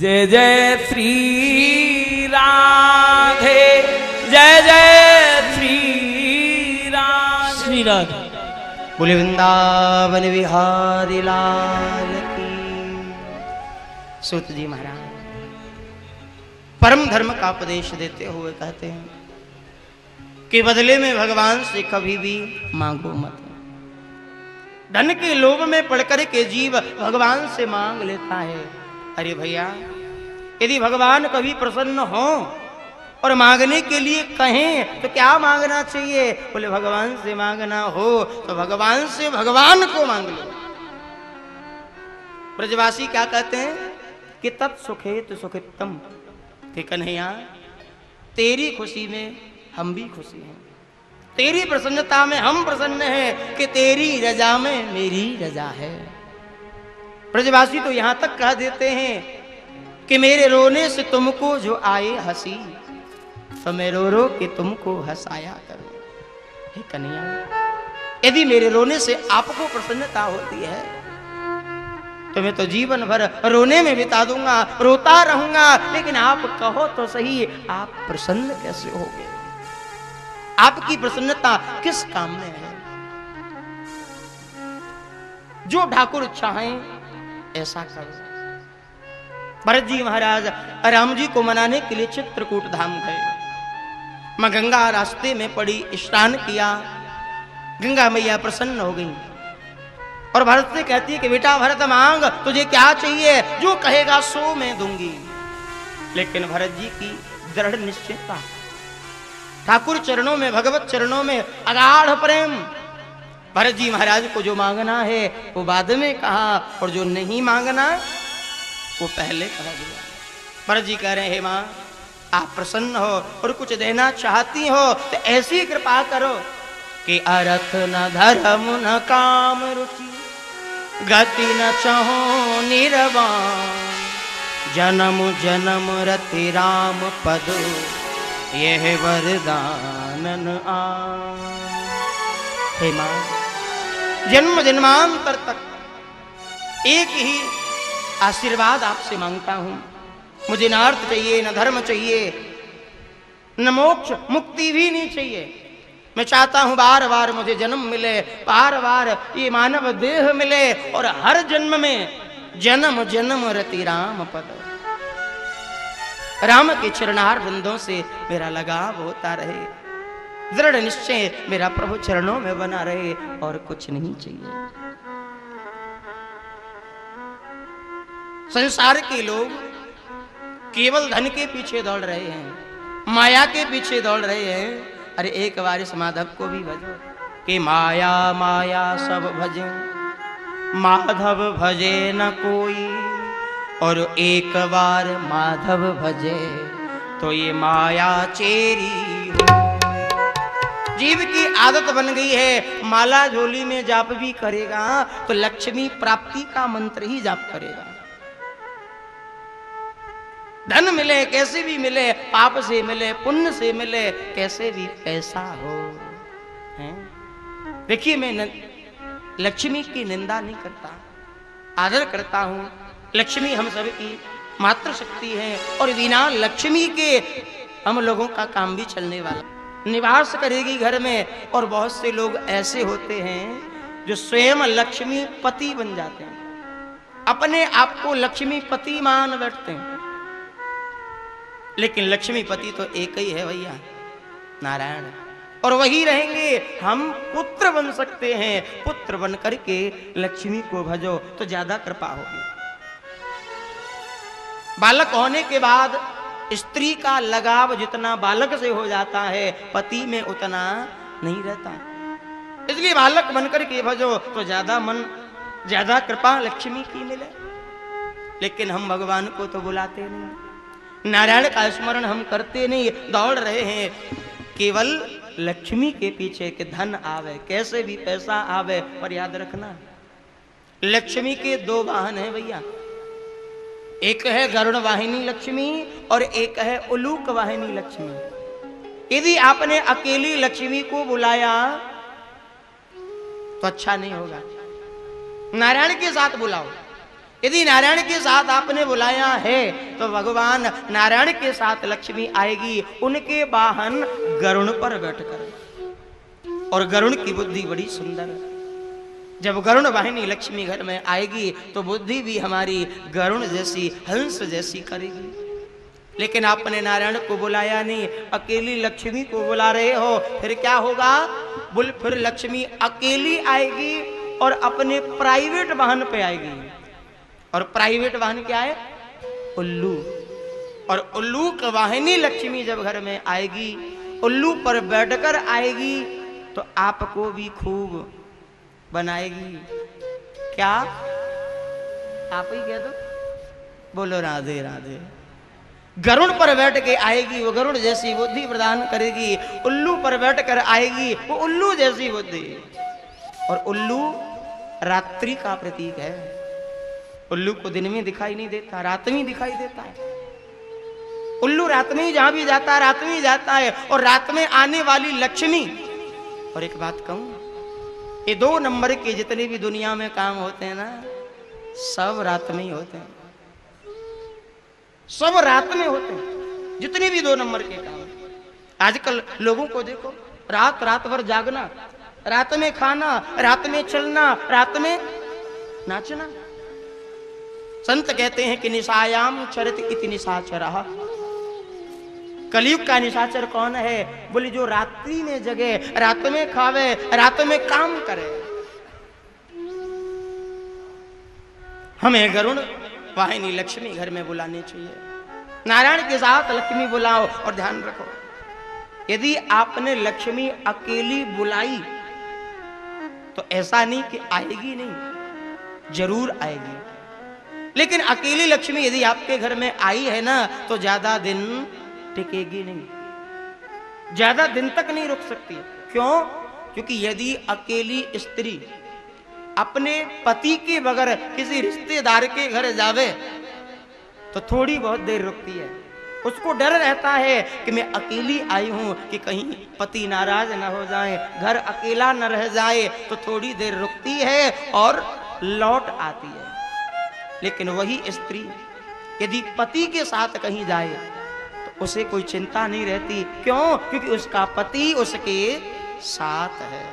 जय जय श्री राधे, जय जय श्री राधे, श्री राधे। बोले वृंदावन विहारी लाल की। सूत जी महाराज परम धर्म का उपदेश देते हुए कहते हैं कि बदले में भगवान से कभी भी मांगो मत। धन के लोभ में पड़कर के जीव भगवान से मांग लेता है। अरे भैया, यदि भगवान कभी प्रसन्न हो और मांगने के लिए कहें तो क्या मांगना चाहिए? बोले भगवान से मांगना हो तो भगवान से भगवान को मांग लो। ब्रजवासी क्या कहते हैं कि तत्सुखेत सुखितम, कि कन्हैया तेरी खुशी में हम भी खुशी हैं, तेरी प्रसन्नता में हम प्रसन्न हैं, कि तेरी रजा में मेरी रजा है। ब्रजवासी तो यहां तक कह देते हैं कि मेरे रोने से तुमको जो आए हंसी, तो मैं रो रो के तुमको हंसाया करूं। हे कन्हैया, यदि मेरे रोने से आपको प्रसन्नता होती है तो मैं तो जीवन भर रोने में बिता दूंगा, रोता रहूंगा। लेकिन आप कहो तो सही, आप प्रसन्न कैसे होगे? आपकी प्रसन्नता किस काम में है? जो ठाकुर चाहें ऐसा करो। भरत जी महाराज राम जी को मनाने के लिए चित्रकूट धाम गए। मां गंगा रास्ते में पड़ी, स्नान किया, गंगा मैया प्रसन्न हो गई और भरत से कहती है कि बेटा भरत मांग, तुझे क्या चाहिए? जो कहेगा सो मैं दूंगी। लेकिन भरत जी की दृढ़ निश्चयता, ठाकुर चरणों में, भगवत चरणों में अगाढ़ प्रेम। भरत जी महाराज को जो मांगना है वो बाद में कहा, और जो नहीं मांगना वो पहले कह दिया। भरत जी कह रहे हैं, हे मां, आप प्रसन्न हो और कुछ देना चाहती हो तो ऐसी कृपा करो कि अर्थ न धर्म न काम रुचि, गति न चाहो निर्वाण, जन्म जन्म रति राम पद, यह वरदानन आ। हे मां, जन्म जन्मांतर तक एक ही आशीर्वाद आपसे मांगता हूं। मुझे न अर्थ चाहिए, न धर्म चाहिए, न मोक्ष मुक्ति भी नहीं चाहिए। मैं चाहता हूं बार बार मुझे जन्म मिले, बार बार ये मानव देह मिले, और हर जन्म में जन्म जन्म रति राम पद, राम के चरणार वृंदों से मेरा लगाव होता रहे, दृढ़ निश्चय मेरा प्रभु चरणों में बना रहे, और कुछ नहीं चाहिए। संसार के लोग केवल धन के पीछे दौड़ रहे हैं, माया के पीछे दौड़ रहे हैं। अरे एक बार इस माधव को भी भजो कि माया माया सब भजे, माधव भजे न कोई, और एक बार माधव भजे तो ये माया चेरी हो। जीव की आदत बन गई है, माला झोली में जाप भी करेगा तो लक्ष्मी प्राप्ति का मंत्र ही जाप करेगा। धन मिले कैसे भी मिले, पाप से मिले पुण्य से मिले, कैसे भी पैसा हो। देखिए, मैं लक्ष्मी की निंदा नहीं करता, आदर करता हूं। लक्ष्मी हम सब की मातृशक्ति है, और बिना लक्ष्मी के हम लोगों का काम भी चलने वाला। निवास करेगी घर में, और बहुत से लोग ऐसे होते हैं जो स्वयं लक्ष्मी पति बन जाते हैं, अपने आप को लक्ष्मी पति मान बैठते हैं। लेकिन लक्ष्मीपति तो एक ही है भैया, नारायण, और वही रहेंगे। हम पुत्र बन सकते हैं, पुत्र बन करके लक्ष्मी को भजो तो ज्यादा कृपा होगी। बालक होने के बाद स्त्री का लगाव जितना बालक से हो जाता है, पति में उतना नहीं रहता। इसलिए बालक बनकर के भजो तो ज्यादा मन, ज्यादा कृपा लक्ष्मी की मिले। लेकिन हम भगवान को तो बुलाते नहीं, नारायण का स्मरण हम करते नहीं, दौड़ रहे हैं केवल लक्ष्मी के पीछे कि धन आवे, कैसे भी पैसा आवे। पर याद रखना, लक्ष्मी के दो वाहन हैं भैया, एक है गरुड़ वाहिनी लक्ष्मी और एक है उलूक वाहिनी लक्ष्मी। यदि आपने अकेली लक्ष्मी को बुलाया तो अच्छा नहीं होगा, नारायण के साथ बुलाओ। यदि नारायण के साथ आपने बुलाया है तो भगवान नारायण के साथ लक्ष्मी आएगी, उनके वाहन गरुण पर बैठकर। और गरुण की बुद्धि बड़ी सुंदर है। जब गरुण वाहिनी लक्ष्मी घर में आएगी तो बुद्धि भी हमारी गरुण जैसी, हंस जैसी करेगी। लेकिन आपने नारायण को बुलाया नहीं, अकेली लक्ष्मी को बुला रहे हो, फिर क्या होगा? फिर लक्ष्मी अकेली आएगी और अपने प्राइवेट वाहन पे आएगी। और प्राइवेट वाहन क्या है? उल्लू। और उल्लू की वाहिनी लक्ष्मी जब घर में आएगी, उल्लू पर बैठकर आएगी तो आपको भी खूब बनाएगी। क्या आप ही कह दो, बोलो राधे राधे। गरुड़ पर बैठ के आएगी, वो गरुड़ जैसी बुद्धि प्रदान करेगी। उल्लू पर बैठ कर आएगी, वो उल्लू जैसी बुद्धि। और उल्लू रात्रि का प्रतीक है। उल्लू को दिन में दिखाई नहीं देता, रात में दिखाई देता है। उल्लू रात में ही जहां भी जाता है, रात में ही जाता है। और रात में आने वाली लक्ष्मी। और एक बात कहूं, ये 2 नंबर के जितने भी दुनिया में काम होते हैं ना, सब रात में ही होते हैं। सब रात में होते हैं, जितने भी 2 नंबर के काम। आजकल लोगों को देखो, रात भर जागना, रात में खाना, रात में चलना, रात में नाचना। संत कहते हैं कि निशायाम चरत इति निशाचरः। कलयुग का निशाचर कौन है? बोले जो रात्रि में जगे, रात में खावे, रात में काम करे। हमें गरुड़ वाहिनी लक्ष्मी घर में बुलानी चाहिए। नारायण के साथ लक्ष्मी बुलाओ। और ध्यान रखो, यदि आपने लक्ष्मी अकेली बुलाई तो ऐसा नहीं कि आएगी नहीं, जरूर आएगी। लेकिन अकेली लक्ष्मी यदि आपके घर में आई है ना, तो ज्यादा दिन टिकेगी नहीं, ज्यादा दिन तक नहीं रुक सकती। क्यों? क्योंकि यदि अकेली स्त्री अपने पति के बगैर किसी रिश्तेदार के घर जावे तो थोड़ी बहुत देर रुकती है। उसको डर रहता है कि मैं अकेली आई हूं, कि कहीं पति नाराज न हो जाए, घर अकेला न रह जाए, तो थोड़ी देर रुकती है और लौट आती है। लेकिन वही स्त्री यदि पति के साथ कहीं जाए तो उसे कोई चिंता नहीं रहती। क्यों? क्योंकि उसका पति उसके साथ है।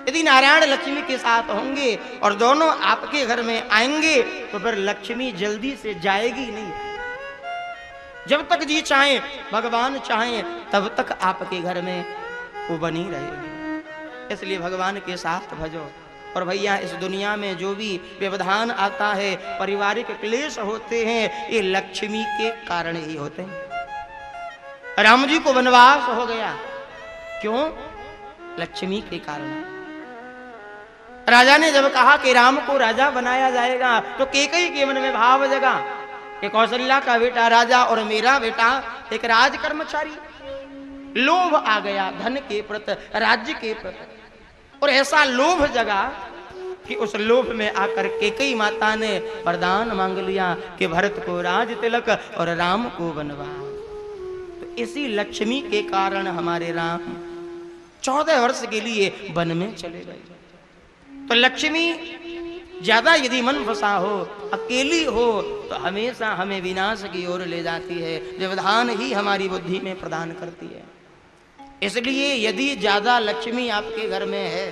यदि नारायण लक्ष्मी के साथ होंगे और दोनों आपके घर में आएंगे तो फिर लक्ष्मी जल्दी से जाएगी नहीं। जब तक जी चाहे, भगवान चाहे, तब तक आपके घर में वो बनी रहेगी। इसलिए भगवान के साथ भजो। और भैया, इस दुनिया में जो भी व्यवधान आता है, पारिवारिक क्लेश होते हैं, ये लक्ष्मी के कारण ही होते हैं। राम जी को वनवास हो गया, क्यों? लक्ष्मी के कारण। राजा ने जब कहा कि राम को राजा बनाया जाएगा तो कैकेयी के मन में भाव जगा कि कौशल्या का बेटा राजा और मेरा बेटा एक राज कर्मचारी। लोभ आ गया धन के प्रति, राज्य के प्रति। और ऐसा लोभ जगा कि उस लोभ में आकर कैकेयी माता ने वरदान मांग लिया कि भरत को राज तिलक और राम को वनवास। तो इसी लक्ष्मी के कारण हमारे राम 14 वर्ष के लिए वन में चले गए। तो लक्ष्मी ज्यादा यदि मन फंसा हो, अकेली हो, तो हमेशा हमें विनाश की ओर ले जाती है। व्यवधान ही हमारी बुद्धि में प्रदान करती है। इसलिए यदि ज्यादा लक्ष्मी आपके घर में है,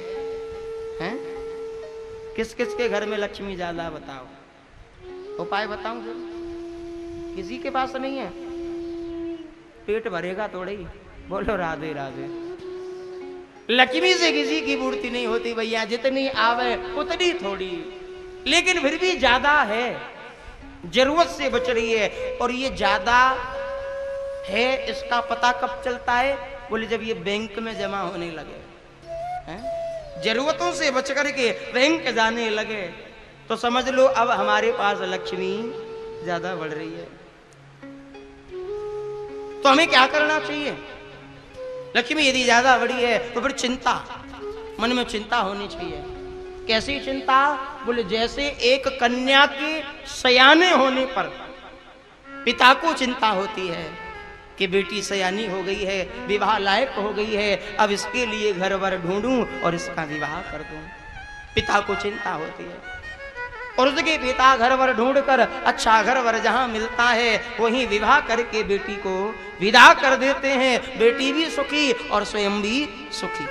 हैं? किस किस के घर में लक्ष्मी ज्यादा? बताओ, उपाय बताऊं फिर? किसी के पास नहीं है? पेट भरेगा थोड़े ही। बोलो राधे राधे। लक्ष्मी से किसी की पूर्ति नहीं होती भैया, जितनी आवे उतनी थोड़ी। लेकिन फिर भी ज्यादा है, जरूरत से बच रही है। और ये ज्यादा है इसका पता कब चलता है? बोले जब ये बैंक में जमा होने लगे, हैं? जरूरतों से बच करके बैंक जाने लगे तो समझ लो अब हमारे पास लक्ष्मी ज्यादा बढ़ रही है। तो हमें क्या करना चाहिए? लक्ष्मी यदि ज्यादा बढ़ी है तो फिर चिंता, मन में चिंता होनी चाहिए। कैसी चिंता? बोले जैसे एक कन्या के सयाने होने पर पिता को चिंता होती है कि बेटी सयानी हो गई है, विवाह लायक हो गई है, अब इसके लिए घर वर ढूंढूं और इसका विवाह कर दूं। पिता को चिंता होती है। और उसके पिता घर वर ढूंढकर अच्छा घर वर जहां मिलता है वहीं विवाह करके बेटी को विदा कर देते हैं। बेटी भी सुखी और स्वयं भी सुखी।